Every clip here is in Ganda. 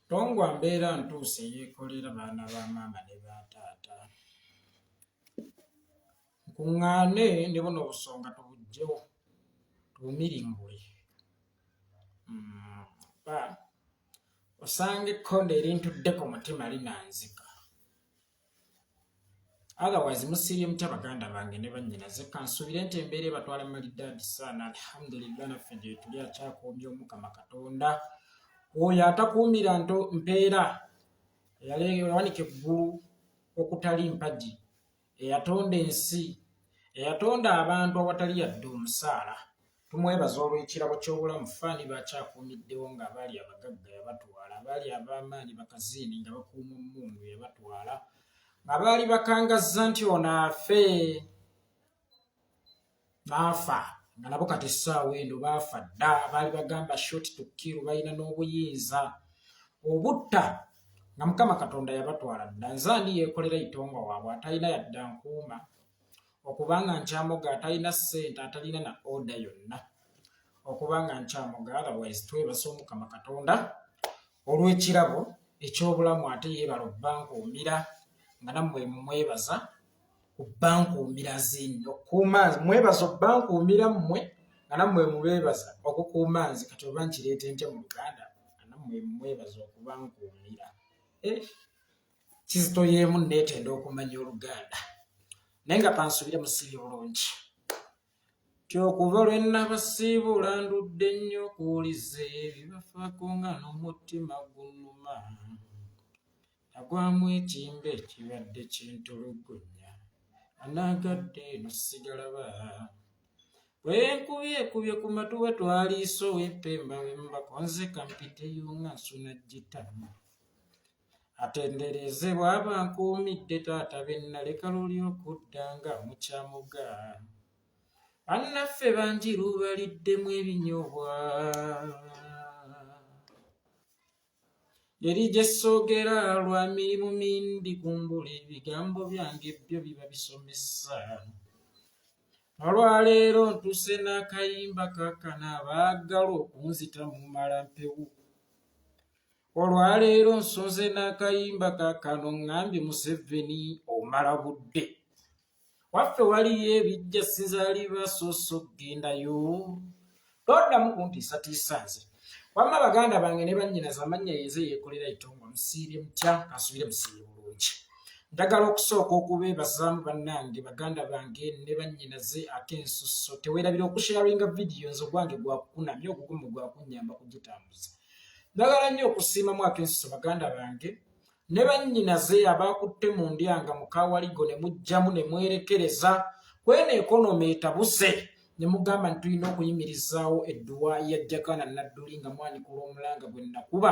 Tongwa mbeera ntuuse yekolera baana ba maama ne ba taata. Nkuŋŋaane ne buno obusonga tubugyewo tubumirimbule. Osange ekkonde erintudde ku mutima linanzika. Otherwise musiibye mutya baganda bange ne bannyinaze kansuubire nti embeera ebatwala malidaadi saana alhamdulillah naffe gye tuli akyakuumya Omukama Katonda. Oyo atakuumira mpeera eyawanika eggulu okutali mpagi, eyatonda ensi, eyatonda abantu awatali yadde omusaala. Tumwebaza olw'ekirabo ky'obulamu faani bakyakuumiddewo ng'abaali abagagga yabatwala, abaali ab'amaanyi bakaziini nga bakuuma ommundu yabatwala, ng'abaali bakangazza nti ono afe n'afa nga nabo kati essaawa eno baafa dda. Baali bagamba short to kill, balina n'obuyinza obutta nga Mukama Katonda yabatwala dda. Nze ani Yekolera Itongwa waabwe atalina yadde nkuuma, okubanga nkyamoga atalina ssente, atalina na oda yonna, okubanga nkyamoga. Otherwise twebaza Omukama Katonda olw'ekirabo eky'obulamu, ate yeebala obbankuumira nga nammwe mumwebaza obbankuumira zindi okukuuma nzi. Mwebaza obbankuumira mmwe nga nammwe mubeebaza okukuuma nzi. Kati oba nkireete ntya mu Luganda nga nammwe mumwebaza okubankuumira. Kizito yeemu neetenda okumanya Oluganda naye nga pansuubire musiibye bulungi. Tyokuva lwe nnabasiibula ndudde nnyo okuwuliza ebibafaako nga n'omutima gunnuma. Nagwamu ekimbe ekibadde kintulugunya, anaagadde eno sigalaba. Bwenkubye ku matuba twaliisa ow'Empemba wembako, nze kampiteyo nga nsuna gitamu. Atendereze bw'aba nkuumidde taata be nnaleka luli okudda nga mukyamuga. Bannaffe bangi lubaliddemu ebinyoobwa, eri gye ssoogera lwa mirimu mindi kumbula ebigambo byange byo biba bisomesa. Olwaleero ntuse n'akayimba kaakana abaagala okunzita mu malampewu. Olwaleero nsonze n'akayimba kaakano ŋŋambye Museveni omala budde. Waffe waliyo ebijja sinzaaliba sooso gendayo. Toddamu kuntiisatiisa nze. Wamma baganda bange ne bannyinaze amannya yenze Yekolera Itongwa musiibye mutya? Kansuubire musiibye bulungi. Njagala okusooka okubeebazaamu bannange baganda bange ne bannyinaze ak'ensusso. Teweerabira okusharinga vidiyo nze ogwange gwakukunamya, ogugumu gwakunnyamba kugitambuza. Njagala nnyo okusiimamu ak'ensusso baganda bange ne bannyinaze abaakutte mu ndyanga mu Kaawaligo ne mujjamu ne mwerekereza kweno ekonomi etabuse ne mugamba nti tulina okuyimirizaawo edduwa ya Jakana Nadduli nga mwanikula omulanga gwe nakuba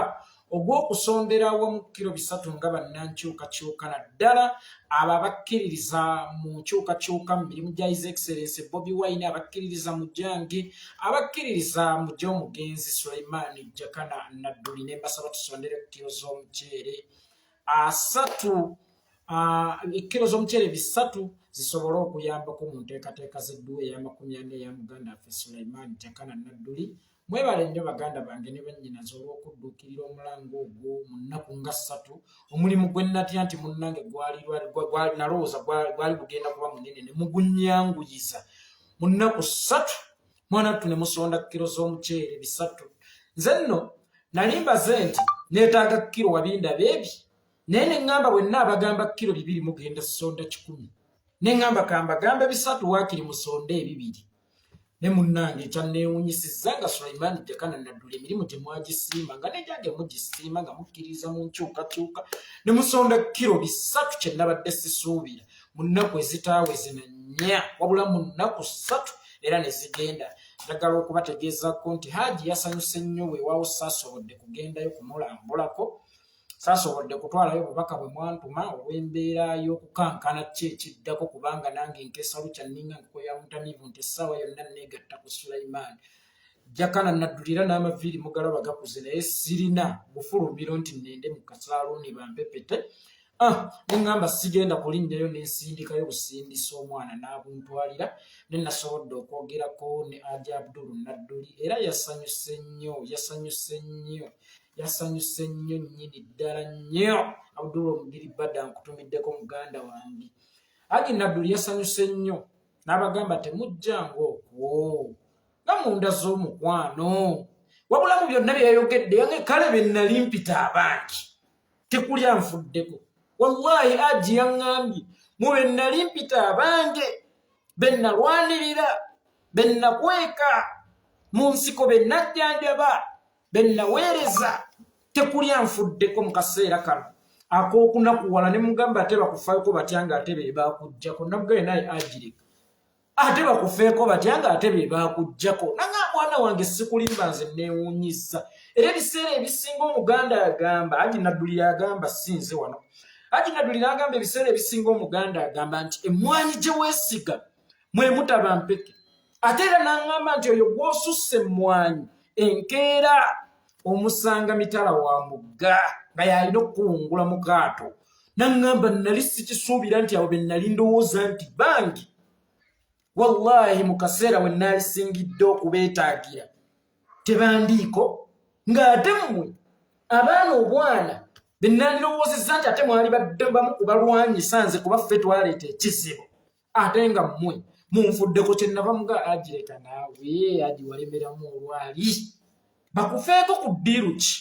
ogw'okusondera awamu kilo 3 nga bannankyukakyuka, naddala abo abakkiririza mu nkyukakyuka mu mirimu gya His Excellency Bobi Wine, abakkiririza mu gyange, abakkiririza mu gy'omugenzi Sulaiman Jakana Nadduli. Ne mbasaba tusondere ku kilo z'omuceere 3, kilo z'omuceere 3 zisobole okuyambako mu nteekateeka z'edduwa eya 40 eya muganda waffe Sulaiman Jakana Nadduli. Mwebale nnyo baganda bange ne bannyinaze olw'okudduukirira omulango ogwo mu nnaku nga 3. Omulimu gwe natya nti munnange nalowooza gwali gugenda kuba munene ne mugunnyanguyiza mu nnaku 3 mwanattu ne musonda kilo z'omuceere 3. Nze nno nali mbaze nti neetaaga kilo wabinda beebi naye ne ŋŋamba bwe nnaabagamba kilo 2 mugenda sonda 100, ne ŋŋamba kambagambe 3 waakiri musonda 2. Ne munnange ekyanneewunyisizza nga Sulaiman Jakana Nadduli emirimu gye mwagisiima nga negyange mugisiima nga mukkiririza mu nkyukakyuka ne musonda kilo 3 kye nabadde sisuubira mu nnaku ezitaaweze na 4 wabula mu nnaku 3 era ne zigenda. Njagala okubategeezako nti Haji yasanyuse nnyo weewaawo saasobodde kugendayo kumulambulako, saasobodde kutwalayo obubaka bwe mwantuma olw'embeera y'okukankana ki ekiddako, kubanga nange nkessa Lumu anga Mutamivu nti essaawa yonna neegatta ku Sulaiman Jakana Nadduli era n'amaviiri mugalaba gakuze naye sirina bufulumiro nti nnende mu kasaaluni bampepete. Ne ŋŋamba sigenda kulinnyayo ne nsindikayo busindisa omwana n'abuntwalira. Ne nasobodde okwogerako ne Haj Nadduli era yasanyuse nnyo yasanyuse nnyo nnyini ddala nnyo. Abdul omugiri badda nkutumiddeko muganda wange. Haj Nadduli yasanyuse nnyo n'abagamba temujjangu okwo nga munda z'omukwano. Wabula mu byonna bye yayogedde yange kale be nnali mpita abangi tekuli anfuddeko. Wallahi Haj yaŋŋambye mu be nnali mpita abange be nnalwanirira be nnakweka mu nsiko be nnajjanjaba be nnaweereza tekuli anfuddeko mu kaseera kano ak'okunakuwala ne mugamba ate bakufayoko batya nga ate be baakujjako. Namugaye naye agireka ate bakufeeko batya nga ate be baakujjako. Nanga mwana wange sikulimba nze neewuunyizza. Era ebiseera ebisinga omuganda agamba Haj Nadduli yagamba sinze wano. Haj Nadduli n'agamba ebiseera ebisinga omuganda agamba nti emmwanyi gye weesiga mwe mutaba mpeke. Ate era n'aŋŋamba nti oyo gw'osusse emmwanyi enkeera omusanga mitala wa mugga nga yalina okuwungula mu kaato. N'aŋŋamba nali sikisuubira nti abo be nali ndowooza nti bangi. Wallahi mu kaseera we naalisingidde okubeetaagira tebandiiko ng'ate mmwe abaana obwana be nandirowoozezza nti ate mwali badde bamu ku balwanyisa nze kuba ffe twaleeta ekizibu ate nga mmwe munfuddeko kye nnava muga agireka naawe agiwalemeramu olwali bakufeeko ku ddiiru ki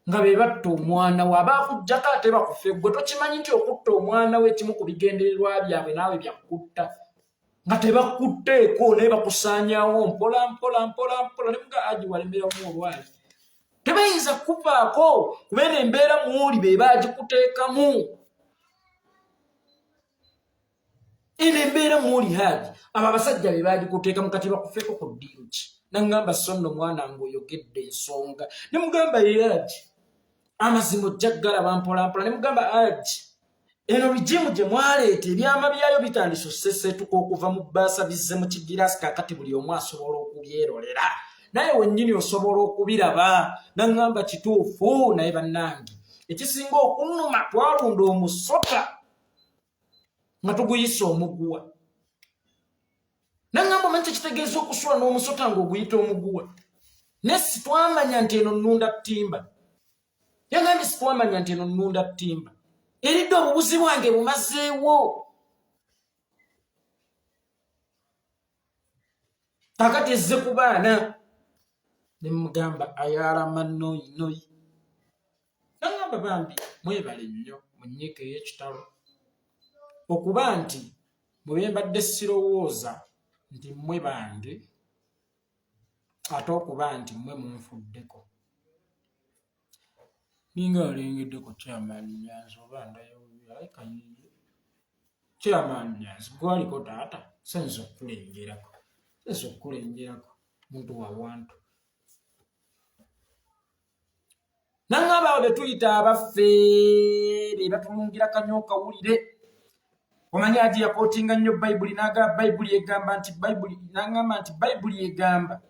nga be batta omwana we abaakujjako ate bakufe gwe tokimanyi nti okutta omwana we ekimu ku bigendererwa byabwe naawe byakutta nga tebakutteeko naye bakusaanyaawo mpola mpola mpola mpola ne muga agiwalemeramu olwali tebayinza kukuvaako kubeera embeera muoli be baagikuteekamu. Eno embeera muoli Haj abo abasajja be baagikuteekamu kati bakufeeko ku ddiiru ki. N'aŋŋamba so nno mwana ng'oyogedde ensonga. Ne mugamba ye Haj amazima ojja galaba mpola mpola. Ne mugamba Haj eno bijimu gye mwaleeta ebyama byayo bitandise osseseetuka okuva mu bbaasa bizze mu kigiraasi kaakati buli omu asobola okubyerolera naye wennyini osobola okubiraba. N'aŋŋamba kituufu naye bannange ekisinga okunnuma twalunda omusota nga tuguyisa omuguwa. N'aŋŋamba manyi kitegeeza okusula n'omusota ng'oguyita omuguwa. Ne sitwamanya nti eno nnunda ttimba. Yagambye sitwamanya nti eno nnunda ttimba. Eridde obubuzi bwange bumazeewo. Kakati ezze ku baana. Ne mugamba ayalama noyi noyi. N'aŋŋamba bambi mwebale nnyo mu nnyika ey'ekitalo okuba nti bwe bye mbadde sirowooza nti mmwe bange ate okuba nti mmwe munfuddeko. Ninga alengeddeko kyamaanyi Nyanzi oba ndayawulira ayi kayiye kyamaanyi Nyanzi gwaliko taata senza okukulengerako muntu wa wantu. N'aŋŋamba abo be tuyita abaffe be batulungira kanyo kawulire. Omanyi Haj yakootinga nnyo Bayibuli n'agamba Bayibuli egamba nti n'aŋŋamba nti Bayibuli egamba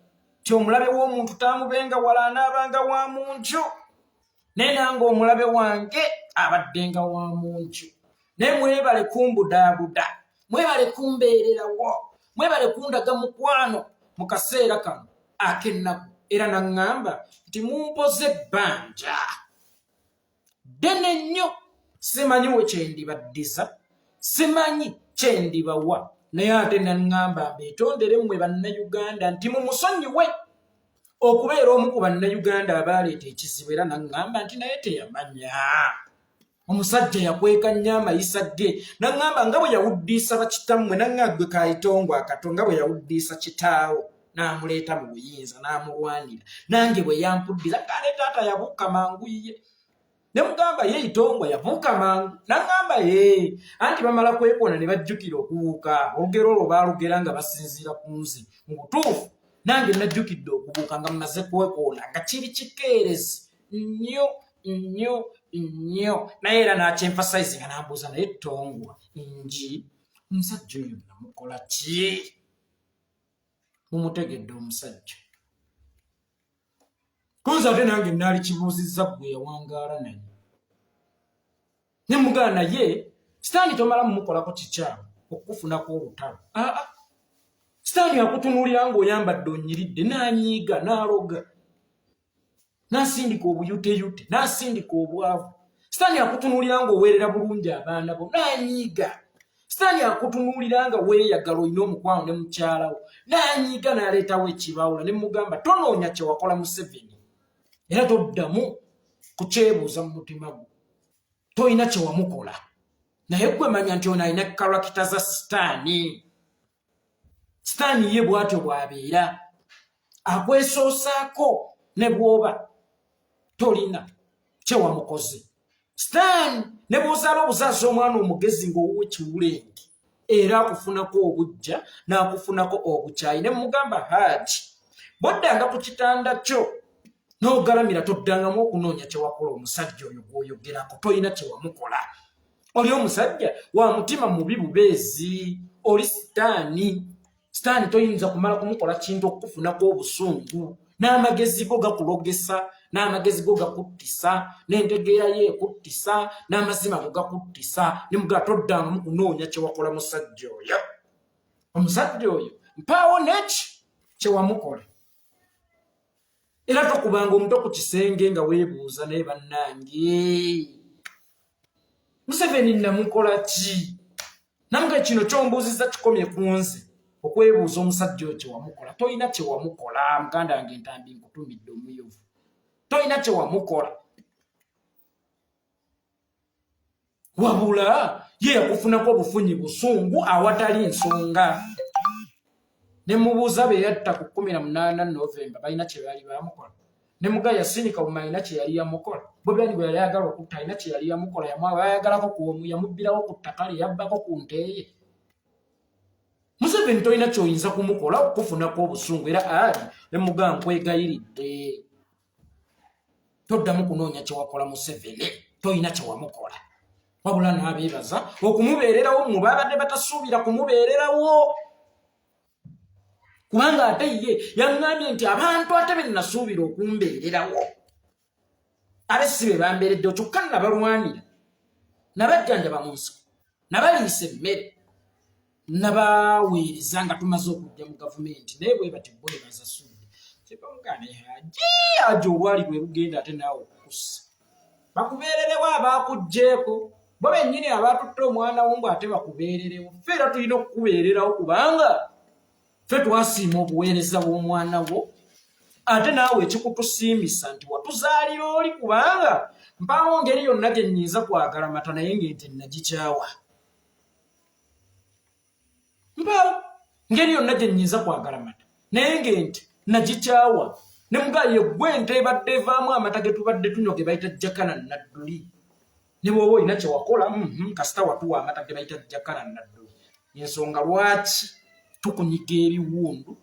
ti omulabe w'omuntu taamubenga wala anaabanga wa mu nju. Naye nange omulabe wange abaddenga wa mu nju. Naye mwebale kumbudaabuda, mwebale kumbeererawo, mwebale kundaga mukwano mu kaseera kano ak'ennaku. Era n'aŋŋamba nti mumpoze ebbanja ddene nnyo. Simanyi we kyendibaddiza, simanyi kyendibawa, naye ate n'aŋŋamba mbeetondere mmwe bannayuganda nti mumusonyiwe okubeera omu ku bannayuganda abaaleeta ekizibu. Era n'aŋŋamba nti naye teyamanya omusajja yakweka nnyo amayisa ge. N'aŋŋamba nga bwe yawuddiisa bakitammwe n'aŋŋamba gwe Kaitongwa akato nga bwe yawuddiisa kitaawo n'amuleeta mu buyinza n'amulwanira, nange bwe yampuddiza kale taata yabuuka mangu ye. Ne mugamba ye Itongwa yabuuka mangu. N'aŋŋamba ye anti bamala kwekona ne bajjukira okubuuka. Olugero olwo baalugera nga basinziira ku nze. Mu butuufu nange najjukidde okubuuka nga mmaze kwekona nga kiri kikeerezi nnyo nnyo nnyo. Naye era n'akyemfasayizi nga n'ambuuza naye Itongwa nji omusajja oyo namukola ki? Mumutegedde omusajja. Kunza ate nange naali kibuuzizza gwe yawangaala naye. Ne mugana naye sitaani tomala mumukolako kikyamu okufunako olutalo. Sitaani akutunuulira ng'oyambadde onyiridde n'anyiiga n'aloga. nasindika obuyuteyute nasindika obwavu. Sitaani akutunuulira nga oweerera bulungi abaana bo nanyiiga. Sitaani akutunuulira nga weeyagala olina omukwano ne mukyalawo nanyiiga n'aleetawo ekibawula ne mugamba tonoonya kye wakola Museveni era toddamu kukyebuuza mu mutima gwo. Toyina kye wamukola naye gwe manya nti ono alina karakita za sitaani. Sitaani ye bw'atyo bw'abeera akwesoosaako ne bw'oba tolina kye wamukoze. Sitaani ne bw'ozaala obuzaasa omwana omugezi ng'owuwe kiwulenge era akufunako obujja n'akufunako obukyayi ne mugamba Haji bw'oddanga ku kitanda kyo n'ogalamira toddangamu okunoonya kye wakola omusajja oyo gw'oyogerako. Tolina kye wamukola. Oli omusajja wa mutima mubi bubeezi. Oli sitaani. Sitaani toyinza kumala kumukola kintu okufunako obusungu n'amagezi go gakulogesa n'amagezi go gakuttisa n'entegeera ye ekuttisa n'amazima go gakuttisa ne mugaa toddangamu kunoonya kye wakola musajja oyo. Omusajja oyo mpaawo neki kye wamukola era tokubanga omuto ku kisenge nga weebuuza naye bannange Museveni namukola ki? Namuga kino kyombuuziza kikomye ku nze okwebuuza omusajja oyo kye wamukola. Toyina kye wamukola muganda wange entambi nkutumidde omuyovu. Toyina kye wamukola wabula ye yakufunako obufunyi busungu awatali nsonga. Ne mubuuza be yatta ku 18 Novemba balina kye baali bamukola. Ne muga yasinika bumalina kye yali yamukola. Bobiwani bwe yali ayagala okutta alina kye yali yamukola. Yayagalako kuomu yamubbirawo ku ttaka lye yabbako ku nteeye. Museveni toyina ky'oyinza kumukola okufunako obusungu era ali ne muga nkwegayiridde toddamu kunoonya kye wakola Museveni. Toyina kye wamukola wabula n'abeebaza okumubeererawo mu baabadde batasuubira kumubeererawo. Kubanga ate ye yaŋŋambye nti abantu ate be nasuubira okumbeererawo abe si be bambeeredde kyokka nabalwanira nabajjanjaba mu nsiko nabaliisa emmere nabaweereza nga tumaze okujja mu gavumenti naye bwe bati bwebaza suudi kyebamugane Haji olwali lwe lugenda ate naawe okukussa bakubeererewo abakugjeeko bo bennyini abatutte omwana wo mbw ate bakubeererewo. Ffe era tulina okukubeererawo kubanga ffe twasiima obuweereza bw'omwana wo ate naawe ekikutusiimisa nti watuzaalira oli kubanga mpaawo ngeri yonna gye nnyinza kwagala mata naye ng'ente nagikyawa. Mpaawo ngeri yonna gye nnyinza kwagala mata naye ng'ente nagikyawa. Ne mugaa ye gwe ente ebadde evaamu amata ge tubadde tunywa ge bayita jakana Nadduli. Ne bw'oba olina kye wakola kasita watuwa amata ge bayita jakana Nadduli. Ensonga lwaki tukunyiga ebiwundu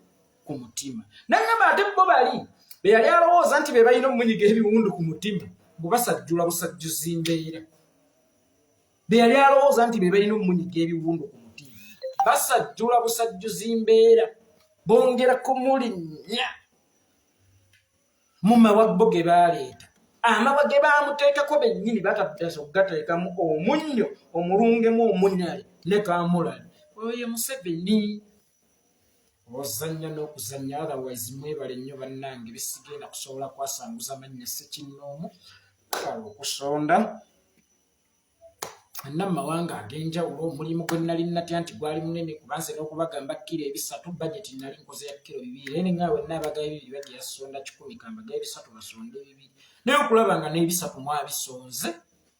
ku mutima. Nangamba ate bo bali be yali alowooza nti be balina omunyiga ebiwundu ku mutima bubasajjula busajjuzi mbeera. Be yali alowooza nti be balina omunyiga ebiwundu ku mutima basajjula busajjuzi mbeera bongera kumulinnya mu mawagbo ge baaleeta. Amawa ge baamuteekako bennyini bataddaza okugateekamu omunnyo omulungemu omunnale ne kaamulali. Oyo Museveni ozannya n'okuzannya otherwise mwebale nnyo bannange bisigenda kusobola kwasanguza mannya Ssekinnoomu kale okusonda annamawanga ag'enjawulo. Omulimu gwe nali natya nti gwali munene kubanze n'okubagamba kilo 3 budget nali nkoze ya kilo 2 ene ngaawe naabagayo 2 bagiya sonda 10 kambagayo 3 basonde 2 naye okulaba nga n'ebisatu mwabisonze.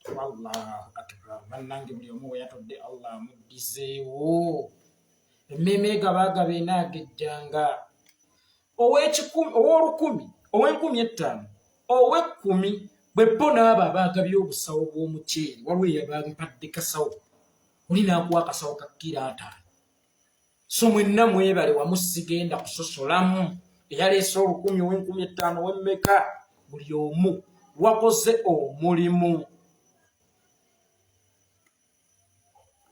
Allahu akbar bannange buli omu we yatodde Allah amuddizeewo. Emmeme gabaagaba enaagejjanga ow'olukumi ow'enkumi 5 ow'ekkumi bwe bo n'abo abaagabye obusawo bw'omuceeri waliwo eyabampadde kasawo oli n'akuwa akasawo ka kilo 5. So mwenna mwebale wamu sigenda kusosolamu eyaleese olukumi ow'enkumi 5 ow'emmeka buli omu wakoze omulimu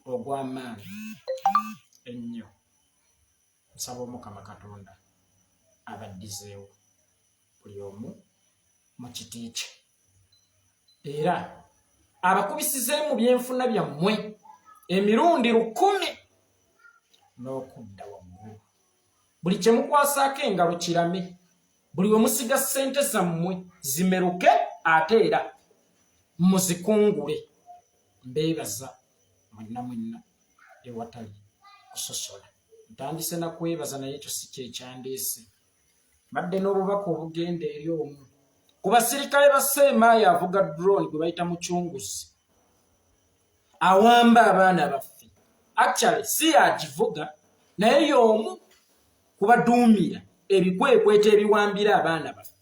ogw'amaanyi ennyo. Nsaba Omukama Katonda abaddizeewo buli omu mu kiti kye era abakubisize mu byenfuna byammwe emirundi 1000 n'okudda waggulu. Buli kye mukwasaako engalo kirame buli we musiga ssente zammwe zimeruke ate era muzikungule. Mbeebaza mwenna ewatali kusosola. Ntandise na kwebaza naye ekyo si kyekyandeese. Badde n'obubaka obugenda eri omu ku basirikale ba Ssemaayo avuga drone gwe bayita Mucunguzi awamba abaana baffe. Actually si agivuga naye y'omu kubaduumira ebikwekweta ebiwambira abaana baffe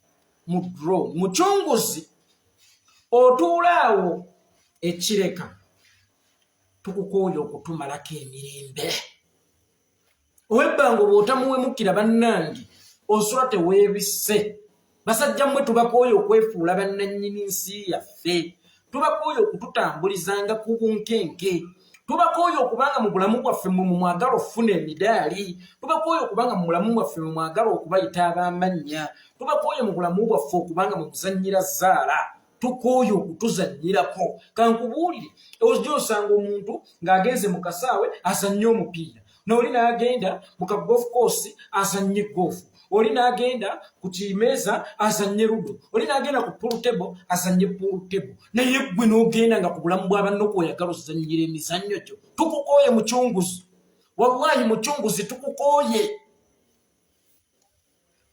mu drone. Mucunguzi otuulaawo ekireka tukukooya okutumalako emirembe. Ow'ebbanga bw'otamuwemukira bannange osula teweebisse. Basajja mmwe tubakooya okwefuula bannannyini nsi yaffe. Tubakooya okututambulizanga ku bunkenke. Tubakooya okubanga mu bulamu bwaffe mwe mwagala okufuna emidaali. Tubakooya okubanga mu bulamu bwaffe mwe mwagala okubayita ab'amannya. Tubakooya mu bulamu bwaffe okubanga mwe muzannyira zaala. Tukooya okutuzannyirako. Kankubuulire ojja osanga omuntu ng'agenze mu kasaawe azannye omupiira. N'oli n'agenda mu ka golf course azannye golf. Oli n'agenda ku kimeeza azannye ludo. Oli n'agenda ku pool table azannye pool table. Naye ggwe n'ogenda nga ku bulamu bwa banno kw'oyagala ozannyira emizannyo gyo. Tukukooye Mucunguzi. Wallahi Mucunguzi tukukooye.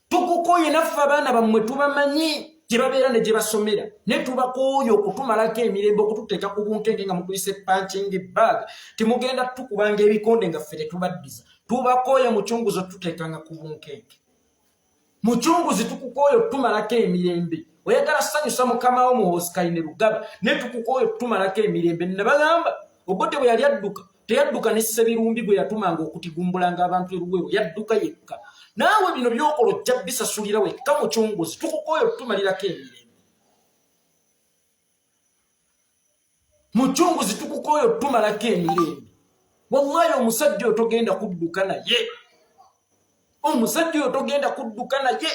Tukukooye naffe abaana bammwe tubamanyi gye babeera ne gye basomera. Ne tubakooye okutumalako emirembe okututeeka ku bunkenke nga mukuyise punching bag. Timugenda tukubanga ebikonde nga ffe tetubaddiza. Tubakooye Mucunguzi otuteekanga ku bunkenke. Mucunguzi tukukooye okutumalako emirembe. Oyagala ssanyusa mukama wo Muhoozi Kayine Lugaba ne tukukooye okutumalako emirembe. Nabagamba Obote bwe yali adduka teyadduka ne Ssebirumbi gwe yatumanga okutigumbulanga abantu eruweero. Yadduka yekka. Naawe bino by'okola ojja bisasulira wekka Mucunguzi. Tukukooye okutumalirako emirembe. Mucunguzi tukukooye okutumalako emirembe. Wallahi omusajja oyo togenda kudduka naye. Omusajja oyo togenda kudduka naye.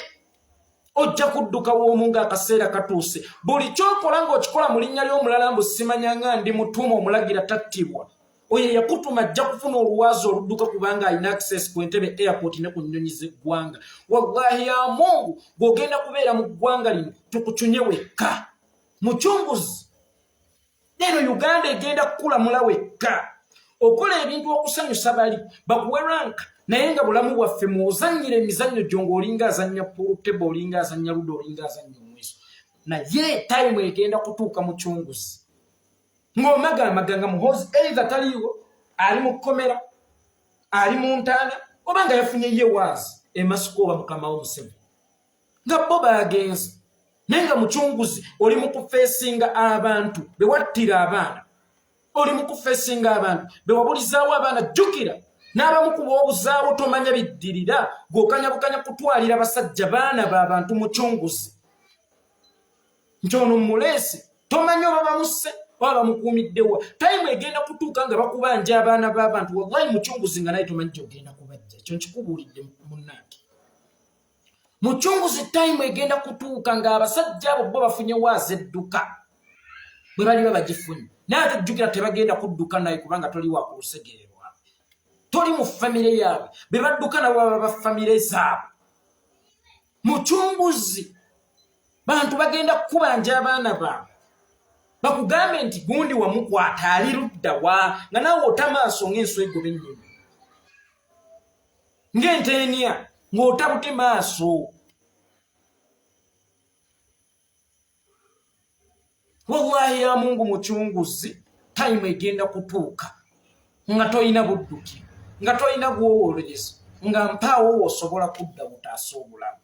Ojja kudduka w'omu ng'akaseera katuuse. Buli ky'okola ng'okikola mu linnya ly'omulala mbu simanyanga ndi mutuuma omulagira tattibwa. Oyo yakutuma ajja kufuna oluwazi oludduka kubanga alina access ku Entebbe airport ne ku nnyonyi z'eggwanga. Wallahi ya Mungu bw'ogenda kubeera mu ggwanga lino tukucunye wekka. Mucunguzi. Neno Uganda egenda kukulamula wekka. Okola ebintu okusanyusa bali bakuwe rank naye nga bulamu bwaffe muozannyira emizannyo gyo ng'olinga azannya pool table olinga azannya ludo olinga azannya omweso. Naye time egenda kutuuka Mucunguzi. Ng'omaganga Muhoozi either taliiwo ali mu kkomera ali mu ntaana obanga yafunye ye waazi emasiko oba mukama wo Museveni. Nga bo baagenze naye nga Mucunguzi oli mu kufeesinga abantu be wattira abaana. Oli mu kufeesinga abantu be wabulizaawo abaana. Jjukira n'abamu ku boobuzaawo tomanya biddirira g'okanyabukanya kutwalira basajja baana b'abantu Mucunguzi. Nti ono muleesi tomanya oba bamusse oba bamukuumiddewa. Time egenda kutuuka nga bakubanja abaana b'abantu. Wallahi Mucunguzi nga naye tomanyi gy'ogenda kubajja. Ekyo nkikubuulidde munnange. Mucunguzi time egenda kutuuka ng'abasajja abo bo bafunye waazi edduka bwe bali babagifunye. Naye ate jjukira tebagenda kudduka naye kubanga toli wa ku lusegere lwabwe. Toli mu famire yaabwe. Be badduka nabo baba ba famire zaabwe. Mucunguzi bantu bagenda kukubanja abaana baabwe. Bakugambe nti gundi wamukwata ali ludda wa nga naawe otamaaso ng'enswa egoba ennyonyi. Ng'enteenya ng'otabuti maaso. Wallahi ya Mungu Mucunguzi time egenda kutuuka nga toyina budduki nga toyina gwowolereza nga mpaawo osobola kudda butaasa obulamu.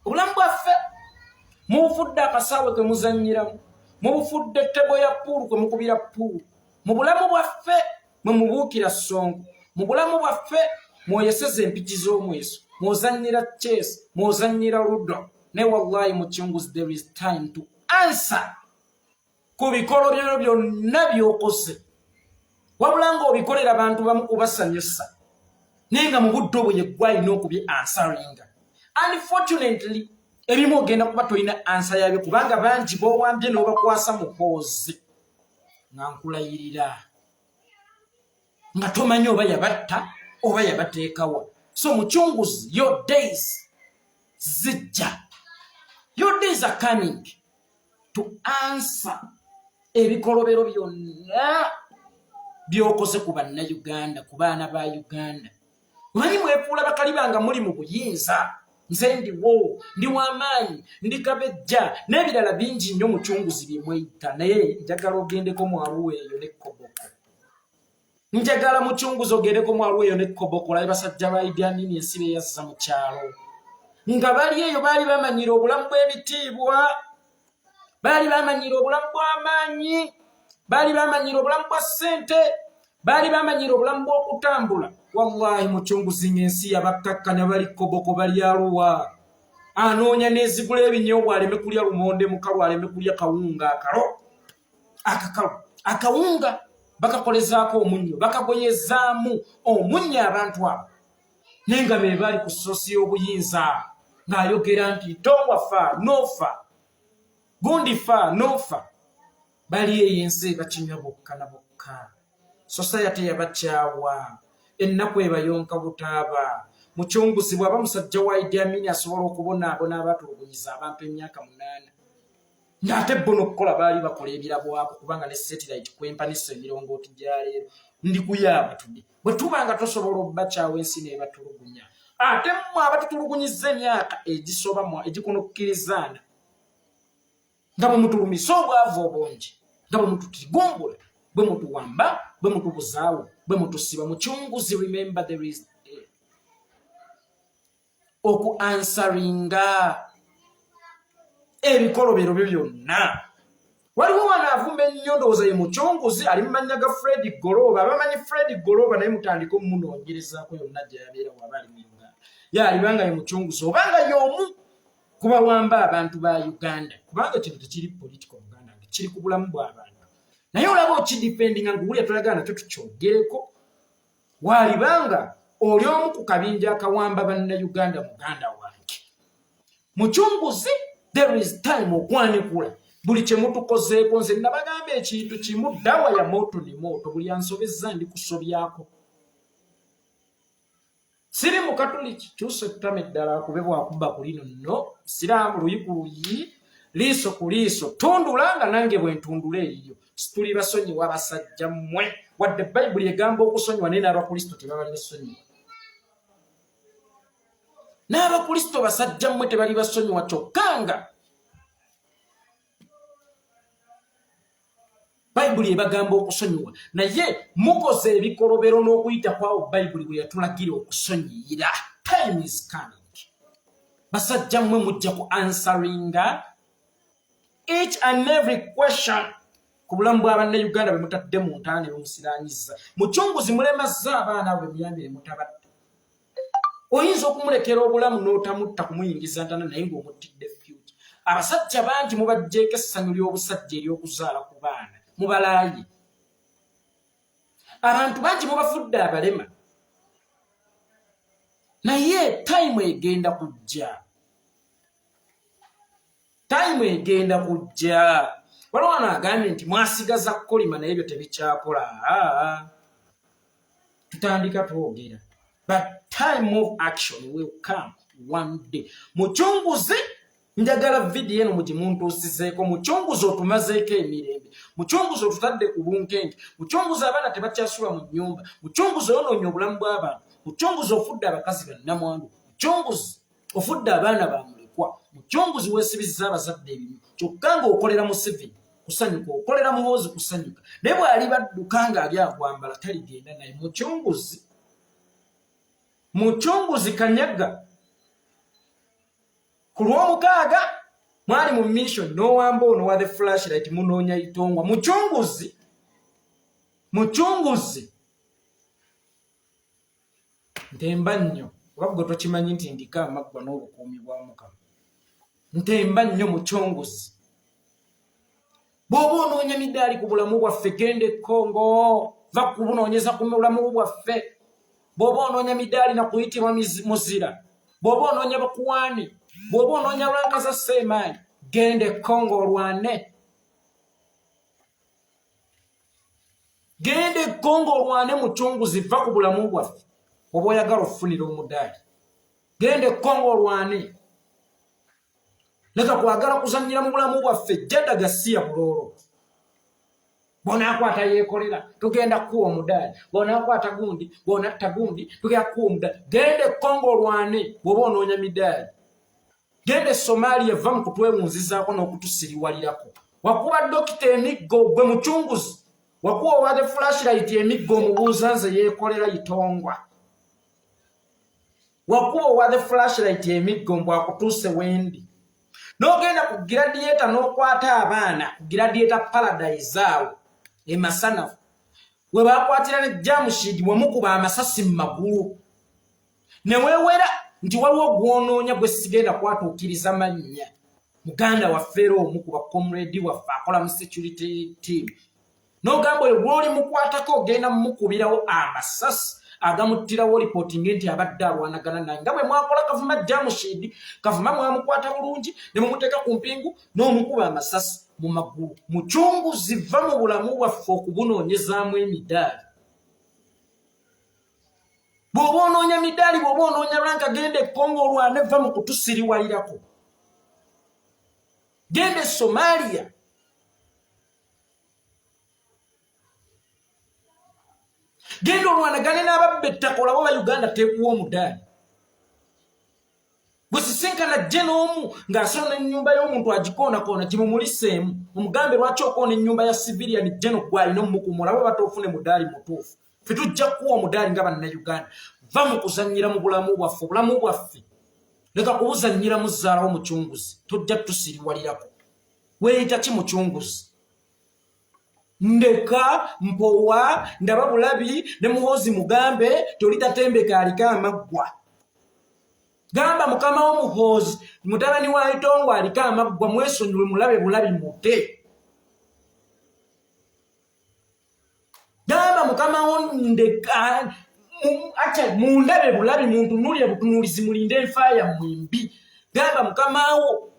Obulamu bwaffe mubufudde akasaawe ke muzannyiramu. Mubufudde ttebo ya puulu kwe mukubira puulu. Mu bulamu bwaffe mwe mubuukira Sonko. Mu bulamu bwaffe mwoyeseza empiki z'omweso. Mwozannyira chess, mwozannyira ludo. Ne wallahi Mucunguzi there is time to answer ku bikolo byo byonna by'okoze. Wabula ng'obikolera abantu bamu kubasanyusa naye nga mu budde obwo yeggwe alina answeringa. Unfortunately ebimu ogenda kuba tolina ansa yabyo kubanga bangi b'owambye n'obakwasa Muhoozi nga nkulayirira nga tomanyi oba yabatta oba yabateekawa. So Mucunguzi your days zijja Your days are coming to answer ebikolobero byonna byokoze ku bannayuganda, ku baana ba Uganda. Mwali mwefuula bakali banga muli mu buyinza, nze ndiwo, ndi w'amaanyi, ndi kabejja, n'ebirala bingi nnyo mucunguzi bye mweyita, naye njagala ogendeko mu Arua eyo ne Koboko. Njagala mucunguzi ogendeko mu Arua eyo ne Koboko, olabe basajja ba Idi Amin ensi be yazza mu kyalo. Nga bali eyo baali bamanyira obulamu bw'ebitiibwa, baali bamanyira obulamu bw'amaanyi, baali bamanyira obulamu bwa ssente, baali bamanyira obulamu bw'okutambula. Wallahi mucunguzi ng'ensi yabakkakkanya bali Koboko bali Arua. Anoonya n'ezigula ebinyoobwa aleme kulya lumonde mukalu, aleme kulya kawunga akakalu. Akawunga bakakolezaako omunnyo, bakagoyezaamu omunnyo abantu abo. Naye nga be baali ku sosi y'obuyinza ng'ayogera nti Itongwa fa nofa, gundi fa nofa. Bali eyo ensi bakinywa bokka na bokka. Society yabakyawa, ennaku ebayonka butaaba. Mucunguzi bw'aba musajja wa Idi Amin asobola okubonaabona abatulugunyiza abantu emyaka 8. Ng'ate bo n'okukola baali bakola ebirabwako kubanga ne satellite kwempanisa emirongooti gya leero ndi kuyaaba tudde. Bwe tuba nga tosobola obbakyawo ensi n'ebatulugunya. Ate mmwe abatutulugunyizza emyaka egikonokkirizana nga bwe mutulumisa obwavu obungi, nga bwe mututigumbula, bwe mutuwamba, bwe mutubuzaawo, bwe mutusiba. Mucunguzi, remember there is okuansaringa ebikolobero byo byonna. Waliwo wano avumba ennyo ndowooza ye mucunguzi ali mu mannya ga Fred Goloba. Abamanyi Fred Goloba naye mutandika omumunoonyerezaako yonna gye yabeera bw'aba ali mu Uganda. Yalibanga ye mucunguzi obanga y'omu ku bawamba abantu ba Uganda, kubanga kino tekiri political Uganda, kiri ku bulamu bw'abantu. Naye olaba okidipendinga ng'owulira tolagala nakyo tukyogereko. Walibanga oli omu ku kabinja akawamba bannayuganda muganda wange. Mucunguzi, there is time okwanikula buli kye mutukozeeko. Nze nabagamba ekintu kimu, dawa ya moto ni moto, buli ansobezza ndi kusobyako. Siri mu Katoliki kyusa tutama eddala akube bwakuba ku lino nno, Siraamu luyi ku luyi, liiso ku liiso, tundula nga nange bwe ntundula eriyo. Situli basonyiwa abasajja mmwe, wadde Bayibuli egamba okusonyiwa naye n'Abakristo tebabali basonyiwa. N'Abakristo basajja mmwe tebali basonyiwa kyokka nga Bayibuli ebagamba okusonyiwa, naye mukoze ebikolobero n'okuyita kwawo Bayibuli bwe yatulagira okusonyiyira. Time is coming. Basajja mmwe mujja ku answeringa each and every question ku bulamu bw'Abannayuganda bwe mutadde mu ntaana ne musiraanyiza. Mucunguzi mulemazza abaana bwe muyambire mutabatta. Oyinza okumulekera obulamu n'otamutta kumuyingiza ntana naye ng'omuttidde future. Abasajja bangi mubaggyeko essanyu ly'obusajja ery'okuzaala ku baana. Mubalaayi. Abantu bangi mubafudde abalema. Naye time egenda kujja. Time egenda kujja. Waliwo wano agambye nti mwasigaza kolima naye ebyo tebikyakola. Tutandika twogera. But time of action will come one day. Mucunguzi, njagala video eno mugimuntuusizeeko. Mucunguzi otumazeeko emirembe. Mucunguzi otutadde ku bunkenke. Mucunguzi abaana tebakyasula mu nnyumba. Mucunguzi onoonya obulamu bw'abantu. Mucunguzi ofudde abakazi bannamwandu. Mucunguzi ofudde abaana ba mulekwa. Mucunguzi weesibizza abazadde ebimu. Kyokka ng'okolera mu Museveni kusanyuka, okolera Muhoozi kusanyuka. Naye bw'ali badduka ng'ali agwambala taligenda naye. Mucunguzi Kanyaga ku Lwomukaaga mwali mu mission n'owamba ono wa the flashlight munoonya Itongwa. Mucunguzi ntemba nnyo, oba gwe tokimanyi nti ndika amaggwa n'obukuumi bwa Mukama. Ntemba nnyo mucunguzi. Bw'oba onoonya midaali ku bulamu bwaffe genda e Congo, va kubunoonyeza ku bulamu bwaffe. Bw'oba onoonya midaali na kuyitibwa muzira, bw'oba onoonya bakuwaani, bw'oba onoonya lwanka za Seemaanyi, genda e Congo olwane. Genda e Congo olwane mucunguzi, va ku bulamu bwaffe. Oba oyagala okufunira omudaali, genda e Congo olwane. leka kwagala kuzannyira mu bulamu bwaffe jjada gasiya buloro bona akwata yekolera tugenda kuwa omudaali bona akwata gundi bona tagundi tugenda kuwa omudaali gende Kongo lwane bwoba onoonya midaali gende Somalia va mu kutwewunzizaako n'okutusiriwalirako wakuba dokita emiggo gwe mucunguzi wakuwa owadde flashlight emiggo omubuuza nze Yekolera Itongwa wakuwa owadde flashlight emiggo mbw akutuuse wendi n'ogenda ku gradiator n'okwata abaana ku gradiator paradise awo emasanafu we bakwatira ne jamushid wemukuba amasasi mu magulu ne weewera nti waliwo gwonoonya gwe sigenda kwatuukiriza mannya muganda waffeero omukuba comrade waffe akola mu security team n'ogamba oyo gw'oli mukwatako ogenda mumukubirawo amasasi agamuttirawo reporting nti abadde alwanagana naye nga bwe mwakola kavuma jamushid kavuma mwamukwata bulungi ne mumuteeka ku mpingu n'omukuba amasasi mu magulu mucunguzi va mu bulamu bwaffe okubunoonyezaamu emidaali bw'oba onoonya midaali bw'oba onoonya ranka gende Kongo olwane va mu kutusiriwalirako gende Somalia gende olwanagane n'ababba ettaka olabo ba Uganda teekuwa omudaali bwe sisinkana jje n'omu ng'asona ennyumba y'omuntu agikoonakoona gimumuliseemu omugambe lwaki okoona ennyumba ya civilian jeno gwalina omukumu olabo batoofune mudaali mutuufu ffe tujja kuwa omudaali nga bannayuganda va mu kuzannyira mu bulamu bwaffe obulamu bwaffe leka kubuzannyira mu zzaalawo mucunguzi tojja tusiriwalirako weeyita ki mucunguzi ndeka mpowa ndaba bulabi ne muhoozi mugambe toli tatembeka aliko amaggwa gamba mukama w'omuhoozi mutabani wa Itongwa aliko amaggwa mwesonyiwe mulabe bulabi mute gamba mukama wo ndeka acha mundabe bulabi muntu nulya butunulizi mulinde enfaya mwimbi gamba mukama wo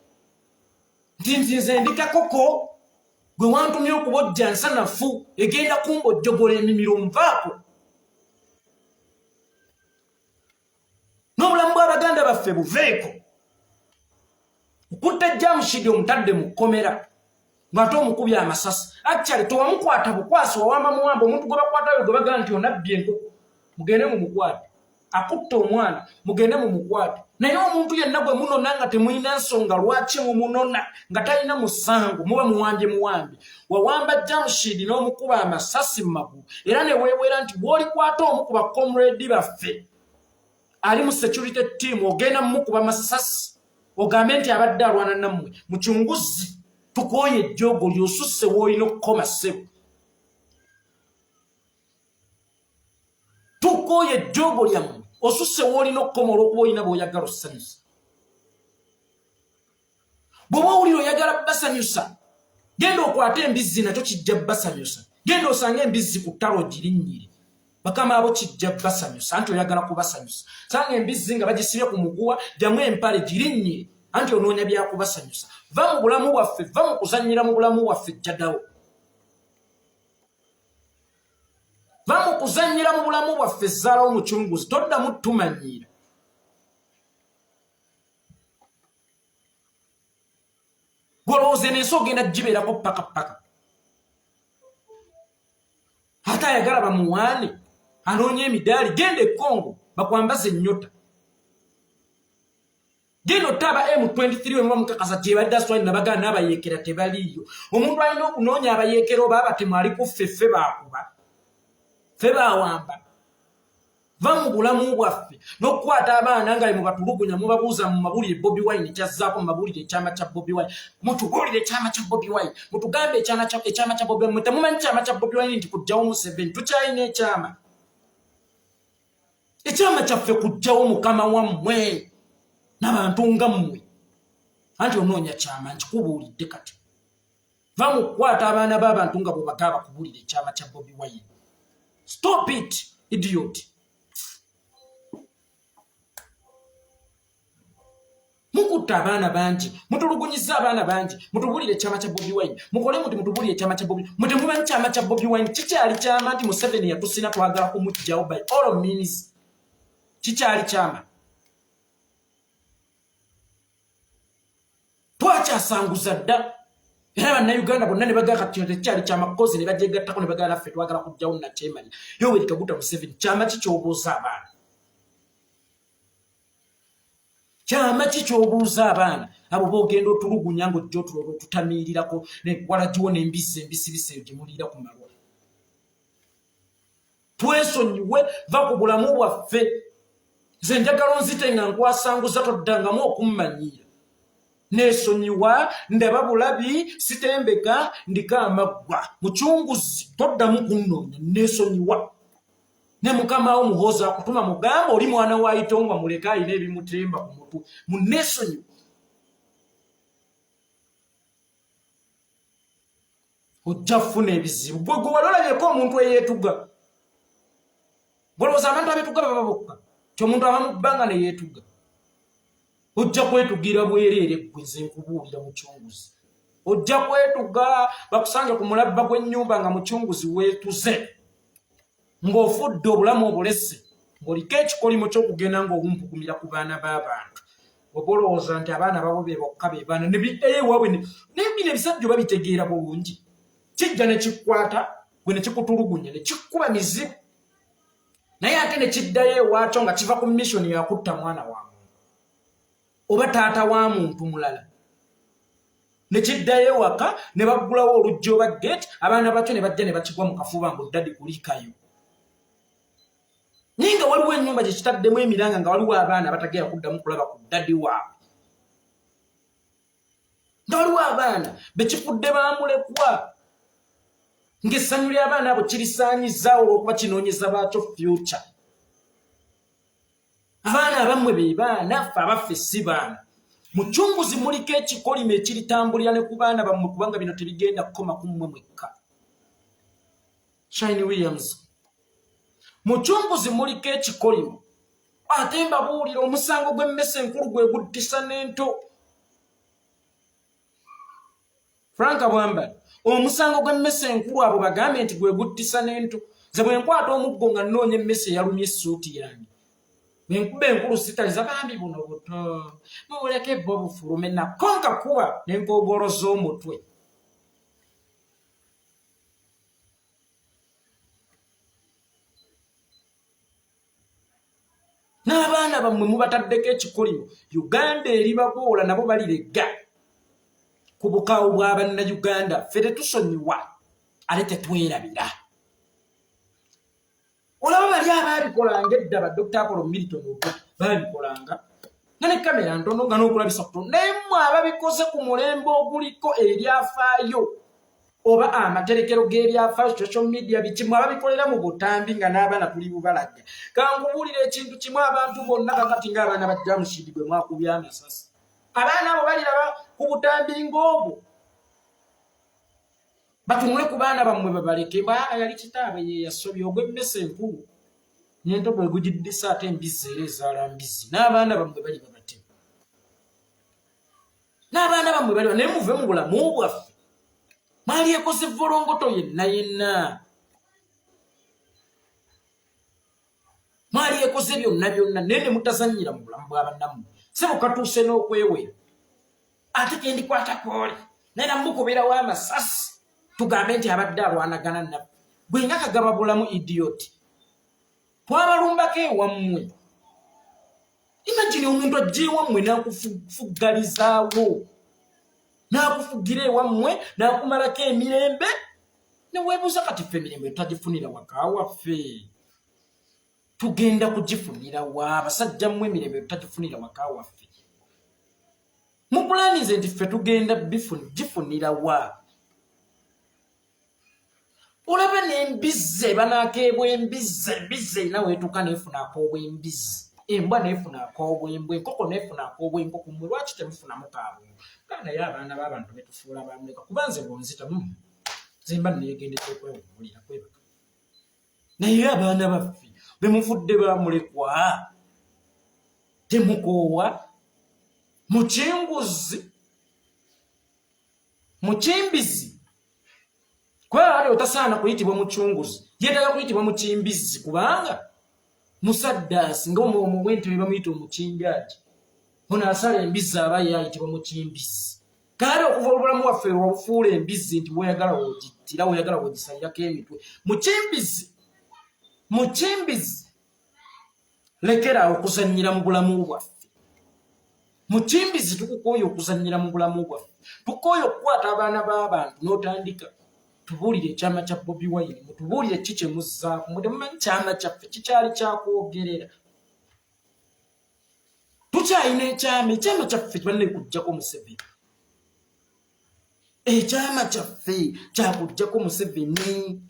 ntinze ndika koko gwe wantumye okubojja nsanafu egenda kumbojjogola emimiro nvaako n'obulamu bw'abaganda baffe buveeko okutta jamushidi omutadde mu kkomera ng'ate omukubya amasasi actually towamukwata bukwasi wawamba muwamba omuntu gwe bakwatayo gwe bagamba nti onabbye enkoko mugende mumukwate akutta omwana mugende mumukwate naye omuntu yenna gwe munona nga temulina nsonga lwaki mumunona nga talina musango muba muwambye wawamba jamushidi n'omukuba amasasi mu magulu era ne weewera nti bw'olikwata omukuba comrade baffe ali mu security team ogenda mumukuba amasasi ogambe nti abadde alwana nammwe mucunguzi tukooye ejjoogo lyosusse w'olina okukoma ssebo tukooye ejjoogo lyammwe osusse w'olina okukoma olw'okuba olina bw'oyagala osanyusa bw'oba owulira oyagala basanyusa genda okwate embizzi nakyo kijja basanyusa genda osange embizzi ku ttalo girinnyire bakama abo kijja basanyusa anti oyagala kubasanyusa sanga embizzi nga bagisibye ku muguwa jamu empale girinnyire anti onoonya byakubasanyusa va mu bulamu bwaffe va mu kuzannyira mu bulamu bwaffe jjadawo va mu kuzannyira mu bulamu bwaffe zzaalawo mucunguzi toddamu tumanyiira golowooze n'ensi ogenda gibeerako paka ate ayagala bamuwaane anoonya emidaali genda e Kongo bakwambaza ennyota genda ottaaba M23 we muba mukakasa gyebadde aswali nabagana n'abayeekera tebaliiyo omuntu alina okunoonya abayeekera oba abatemu ali ku ffe baakuba ffe baawamba va mu bulamu bwaffe n'okukwata abaana nga mubatulugunya mubabuuza mu mabulire Bobi Wine kyazzaako mu mabulire ekyama kya Bobi Wine mutubuulire ekyama kya Bobi Wine mutugambe ekyama kya Bobi Wine temumanyi kyama kya Bobi Wine nti kujjawo Museveni tukyalina ekyama kyaffe kujjawo mukama wammwe n'abantu nga mmwe anti onoonya kyama nkikubuulidde kati va mu kukwata abaana b'abantu nga bwe bagaba kubuulira ekyama kya Bobi Wine. Stop it, idiot. Mukutta abaana bangi mutulugunyiza abaana bangi mutubulire ekyama kya Bobi Wine mukole muti mutubulire ekyama kya Bobi mutemumanyi kyama kya Bobi Wine kikyali kyama nti Museveni yatusina twagala kumujjawo by all means kikyali kyama twakyasanguza dda era bannayuganda bonna ne bagala kati tekyali kyamakozi ne bajegattako ne bagala naffe twagala kujjawo nakyemanya Yoweri Kaguta Museveni kyama ki ky'obuuza abaana kyama ki ky'obuuza abaana abo boogenda otulugunya ng'ojja otulola otutamiirirako walagiwo n'embizzi embisibisi eyo gye muliira ku malwa twesonyiwe va ku bulamu bwaffe nze njagala onzite nga nkwasanguza toddangamu okummanyiira nesonyiwa ndaba bulabi sitembeka ndika amaggwa mucunguzi toddamu kunnoonya nesonyiwa ne mukama wo muhoza akutuma mugamba oli mwana wa Itongwa muleka alina ebimutemba ku mutwe munesonyiwa ojja kufuna ebizibu gwe walolabeko omuntu eyeetuga golowooza abantu abeetuga baba bokka ky'omuntu aba mu bbanga ne yeetuga ojja kwetugira bwereere gwe nze nkubuulira mucunguzi ojja kwetuga bakusange ku mulabba gw'ennyumba nga mucunguzi weetuze ng'ofudde obulamu obulese ng'oliko ekikolimo ky'okugenda ng'obumpukumira ku baana b'abantu oba olowooza nti abaana babo be bokka be baana ne biddayo ewaabwe naye bino ebisajja babitegeera bulungi kijja ne kikwata gwe ne kikutulugunya ne kikkuba mizibu naye ate ne kiddayo ewaakyo nga kiva ku mission yakutta mwana wa muntu oba taata wa muntu mulala ne kiddayo ewaka ne baggulawo oluggi oba gate abaana bato ne bajja ne bakigwa mu kafuba mbu ddadi kulikayo naye nga waliwo ennyumba gye kitaddemu emiranga nga waliwo abaana batagera kuddamu kulaba ku ddadi waabwe nga waliwo abaana bekifudde bamulekwa ng'essanyu ly'abaana abo kirisaanyizaawo olw'okuba kinoonyeza baakyo future abaana abammwe be baana ffe abaffe si baana mucunguzi muliko ekikolimo ekiritambulira ne ku baana bammwe kubanga bino tebigenda kukoma ku mmwe mwekka Shine Williams mucunguzi muliko ekikolimo ate mbabuulira omusango gw'emmese enkulu gwe guttisa n'ento Franka Bwambali omusango gw'emmese enkulu abo bagambe nti gwe guttisa n'ento ze bwe nkwata omuggo nga nnoonya emmese eyalumya essuuti yange bwenkuba enkulu sitaliza bambi buno buto mubuleke bo bufulume nakonka kuba n'enkogoloza omutwe n'abaana bammwe mubataddeko ekikolimo Uganda eribaboola nabo balirega ku bukaawu bw'abannayuganda ffe tetusonyiwa ate tetwerabira olaba bali abaabikolanga edda ba Dr. Apollo Milton baabikolanga nga ne kamera ntono nga n'okulabisa kutono naye mmwe ababikoze ku mulembe oguliko ebyafaayo oba amaterekero g'ebyafaayo social media bikimu ababikolera mu butambi nga n'abaana tuli bubalaga kankubuulira ekintu kimu abantu bonna kakati ng'abaana ba Jamshid bwe mwakubya amasasi abaana abo baliraba ku butambi ng'obwo batunule ku baana bammwe babaleke yali kitaabe ye yasobya ogw'emmese enkulu nyento bwe gugiddisa ate embizzi era ezaala mbizzi n'abaana bammwe bali babate n'abaana bammwe bali naye muve mu bulamu bwaffe maali ekoze volongoto yenna yenna maali ekoze byonna byonna naye ne mutazannyira mu bulamu bw'abannammwe se bukatuuse n'okwewera ate gendikwata kooli naye namukubirawo amasasi tugambe nti abadde alwanagana naffe bwenga kagaba bulamu idioti twabalumbako ewammwe imagine omuntu ajja ewammwe n'akufugalizaawo n'akufugira ewammwe n'akumalako emirembe neweebuuza kati ffe emirembe tutagifunira waka waffe tugenda kugifunira wa abasajja mmwe emirembe tutagifunira waka waffe mupulanize nti ffe tugenda gifunira wa olaba n'embizze banakeebwa embizze erina weetuuka neefuna akoobwembizzi embwa neefuna akoobwembwa enkoko neefuna akoobwenkoko mmwe lwaki temufunamu kaabwe naye abaana b'abantu betufuula bamuleka kuba nze bwonzitamu zemba neyegendedde okwewummulira kwebaka naye abaana baffe bemuvudde bamulekwa temukoowa mukimbizi kwali otasaana kuyitibwa mucunguzi yeetaaga kuyitibwa mukimbizi kubanga musaddaasi ng'omuwente we bamuyita omukinjaaji ono asala embizzi aba yayitibwa mukimbizi kale okuva obulamu waffe obufuula embizzi nti weyagala wogitira weyagala wogisalirako emitwe mukimbizi lekera okuzannyira mu bulamu bwaffe mukimbizi tukukooya okuzannyira mu bulamu bwaffe tukooya okukwata abaana b'abantu n'otandika tubuulire ekyama kya Bobi Wine mutubuulire ki kye muzzaako mutemumanyi kyama kyaffe kikyali kyakwogerera tukyalina ekyama kyaffe kibanne kujjako Museveni ekyama kyaffe kyakujjako Museveni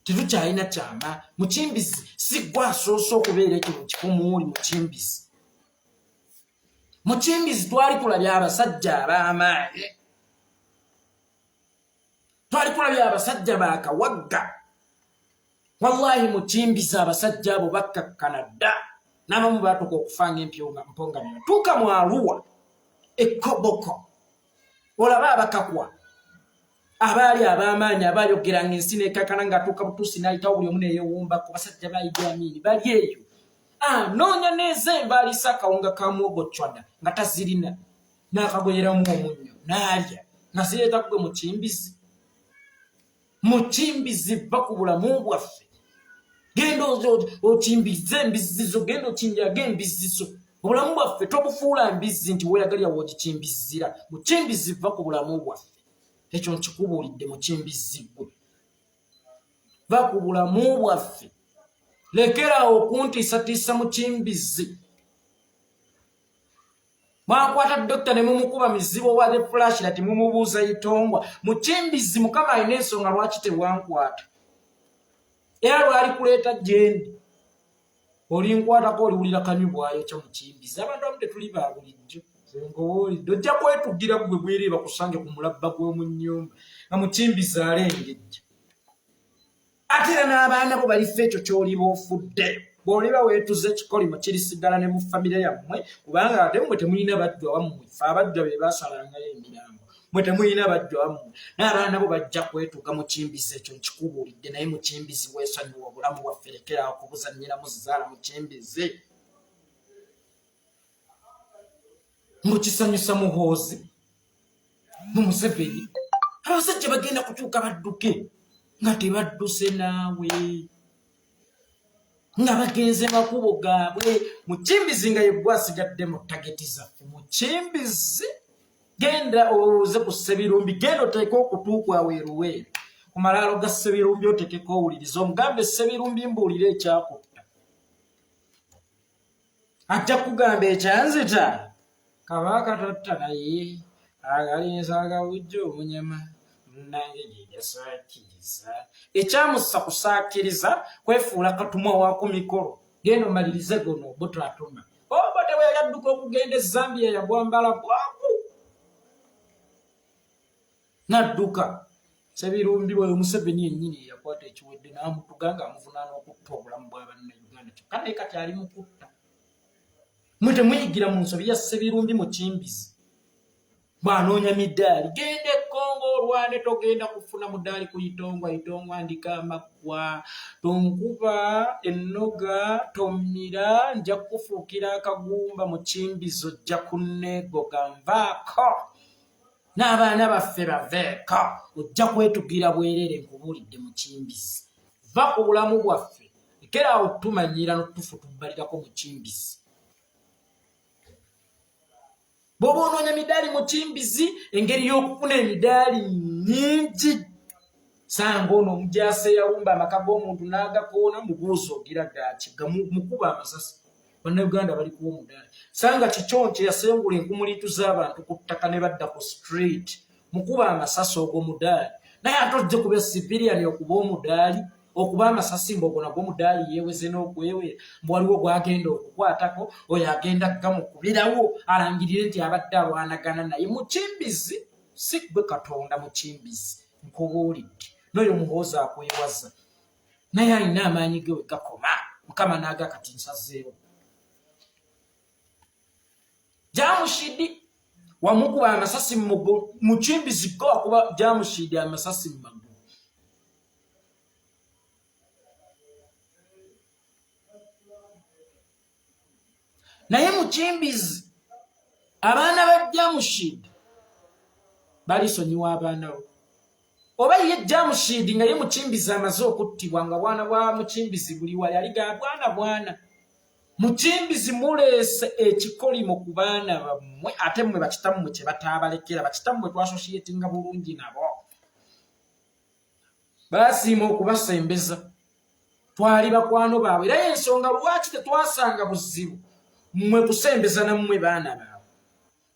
tetukyalina kyama mukimbizi si gwe asoose okubeera ekyo mu kifo muwuli mukimbizi twali tulabye abasajja ab'amaanyi twali tulabye abasajja bakawagga wallahi mukimbizi abasajja abo bakkakkana dda n'abamu baatuka okufa ng'empongamiro tuuka mu Arua ekkoboko olaba abakakwa abaali ab'amaanyi abayogeranga ensi n'ekakana ng'atuuka butuusi n'ayitawo buli omu neyeewumbako basajja ba Idi Amin bali eyo noonya n'ezemba aliisa akawunga ka muwogo cwada nga tazirina n'akagoyeramu omunnyo n'alya nazireeta gwe mukimbizi vva ku bulamu bwaffe genda okimbize embizizo genda okinjaga embizizo obulamu bwaffe tobufuula mbizzi nti weyagalya woogikimbizira mukimbizi vva ku bulamu bwaffe ekyo nkikubuulidde mukimbizi gwe va ku bulamu bwaffe lekera okuntiisatiisa mukimbizi mwakwata dokita ne mumukuba mizibu owa flashlight mumubuuza Itongwa mukimbizi mukama alina ensonga lwaki tewankwata era lwali kuleeta gyendi olinkwatako oliwulira kanywi bwayo kya mukimbizi abantu abamu tetuli ba bulijjo ngowoolidde ojja kwetugira gwe bwereeba kusange ku mulabba gw'omu nnyumba nga mukimbizi alengejja ate era n'abaana bo balifa ekyo ky'oliba ofudde bw'oliba weetuza ekikolimo kirisigala ne mu famire yammwe kubanga ate mmwe temulina bajjwa wammwe fe abajjwa be baasalangayo emirambo mmwe temulina bajjwa wammwe n'abaana bo bajja kwetuuka mukimbizi ekyo nkikubuulidde naye mukimbizi weesonyiwa obulamu bwaffe lekera okubuzannyira muzizaala mukimbizi mukisanyusa muhoozi mu Museveni abasajja bagenda kukyuka badduke nga tebadduse naawe nga bagenze makubo gaabwe mukimbizi nga yegwasigadde mu tageti zaffe mukimbizi genda olowooze ku Ssebirumbi genda oteeke okutuukwawe eruweero ku malaalo ga Ssebirumbi otekeko owuliriza omugambe Ssebirumbi mbuulire ekyakutta ajja kugamba ekyanzita kabaka tatta naye agalinza agawujja omunyama nange gyegasaakiriza ekyamussa kusaakiriza kwefuula katumwa wa ku mikolo genda omalirize gono obutatuma oba tewe yadduka okugenda Zambia yagwambala bwaku nadduka Ssebirumbi bwe Museveni yennyini yakwata ekiwedde n'amutuga ng'amuvunaana okutta obulamu bw'Abannayuganda kyokka naye kati ali mu kutta mwe temuyigira mu nsobi ya Ssebirumbi mukimbizi bw'anoonya midaali genda e Congo olwane togenda kufuna mudaali ku Itongwa ndika amaggwa tonkuba ennoga tomira nja kufuukira akagumba mukimbizi ojja kunneegoga nvaako n'abaana baffe baveeko ojja kwetugira bwerere nkubuulidde mukimbizi va ku bulamu bwaffe lekera awo tumanyira n'otufu tubbalirako mukimbizi bw'oba onoonya midaali mukimbizi engeri y'okufuna emidaali nnyingi sanga ono omujaasi eyalumba amaka g'omuntu n'agakoona mubuuza ogira gaaki mukuba amasasi Bannayuganda bali kuwa omudaali sanga kikyonke yasengula enkumuliitu z'abantu ku ttaka ne badda ku street mukuba amasasi ogwo mudaali naye ate ojje kuba civilian okuba omudaali okuba amasasi mbogo nagwo mudaali yeeweze n'okwewera waliwo gwagenda okukwatako oyo agenda gamukubirawo alangirire nti abadde alwanagana naye mukimbizi si gwe Katonda mukimbizi nkubuulidde n'oyo muhoozi akwewaza naye alina amaanyi ge we gakoma Mukama naaga kati nsazeewo Jamushidi wamukuba amasasi mukimbizi ko akuba Jamushidi amasasi mu magulu naye mukimbizi abaana ba Jamushidi balisonyiwa abaana bo oba ye Jamshid nga ye Mukimbizi amaze okuttibwa nga bwana bwa Mukimbizi buli wali aliga bwana Mukimbizi mulese ekikolimo ku baana bammwe ate mmwe bakitammwe kye bataabalekera bakitammwe twasociatinga bulungi nabo basiima okubasembeza twali bakwano baabwe era ensonga lwaki tetwasanga buzibu mmwe kusembeza nammwe baana baabwe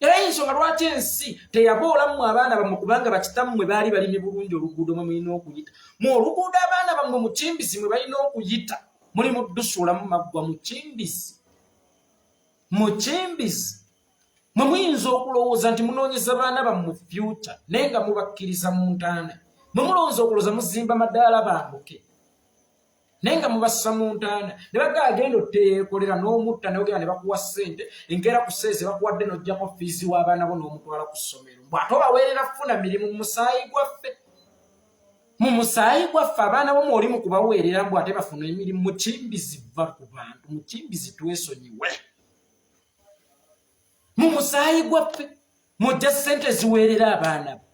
era ensonga lwaki ensi teyaboola mmwe abaana bammwe kubanga bakitammwe baali balimi bulungi oluguudo mwe mulina okuyita mu oluguudo abaana bammwe Mukimbizi mwe balina okuyita muli muddusula mu maggwa Mukimbizi mwe muyinza okulowooza nti munoonyeza baana bammwe future naye nga mubakkiriza mu ntaana mwe mulowooza okulowooza muzimba madaala bambuke naye nga mubassa mu ntaana ne bagagenda oteyekolera n'omutta nogenda ne bakuwa ssente enkeera ku seeze bakuwadde n'ojjako fiizi w'abaana bo n'omutwala ku ssomero bw'ate obaweerera funa mirimu mu musaayi gwaffe abaana bo mwoli mu kubaweerera mbw ate bafuna emirimu Mukimbizi va ku bantu Mukimbizi twesonyiwe mu musaayi gwaffe mujja ssente ziweerera abaana bo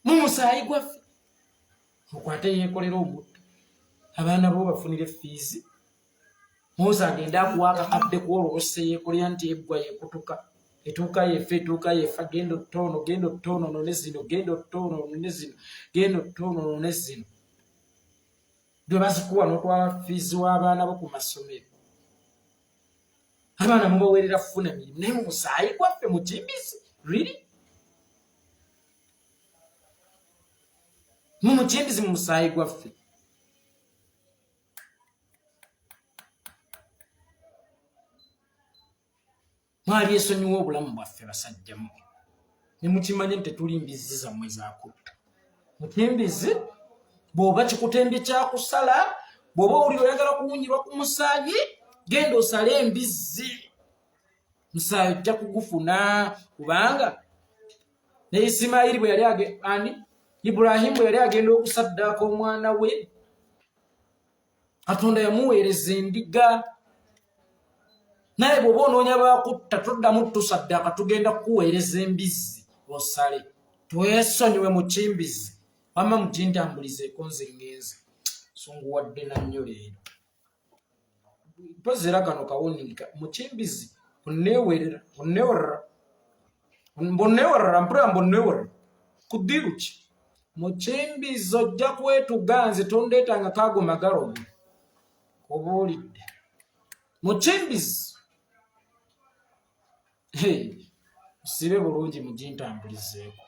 mumusaayi gwaffe mukwate yekolera omutto abaana bo bafunire fiizi Musa agenda akuwaka kadde kwolose yekolera nti eggwa yekutuka etuuka yefa gendo tono nonezino dwe bazikuwa n'otwala fiizi w'abaana bo ku masomero abaana mubaweerera funa mirimu naye mumusaayi gwaffe Mukimbizi really Mukimbizi mu musaayi gwaffe mwali esonyiwa obulamu bwaffe basajjamu ne mukimanye nti tetuli mbizi zammwe zakutta Mukimbizi bw'oba kikutembye kyakusala bw'oba oli oyagala kuwunyirwa ku musaayi genda osale embizzi musaayi ojja kugufuna kubanga ne Isimayiri bwe yali Ibrahim bwe yali agenda okusaddaaka omwana we Katonda yamuweereza endiga naye bw'oba onoonya bakutta toddamu tusaddaaka tugenda kukuweereza embizzi osale twesonyiwe Mukimbizi wamma mugintambulizeeko nze ngenze sunguwadde na nnyo leero mpozi era kano kawunika Mukimbizi mbonneewerera kudiru ki Mukimbizi ojja kwetuga nze tondeetanga kaago magalogo obuulidde Mukimbizi usibe bulungi mugintambulizeeko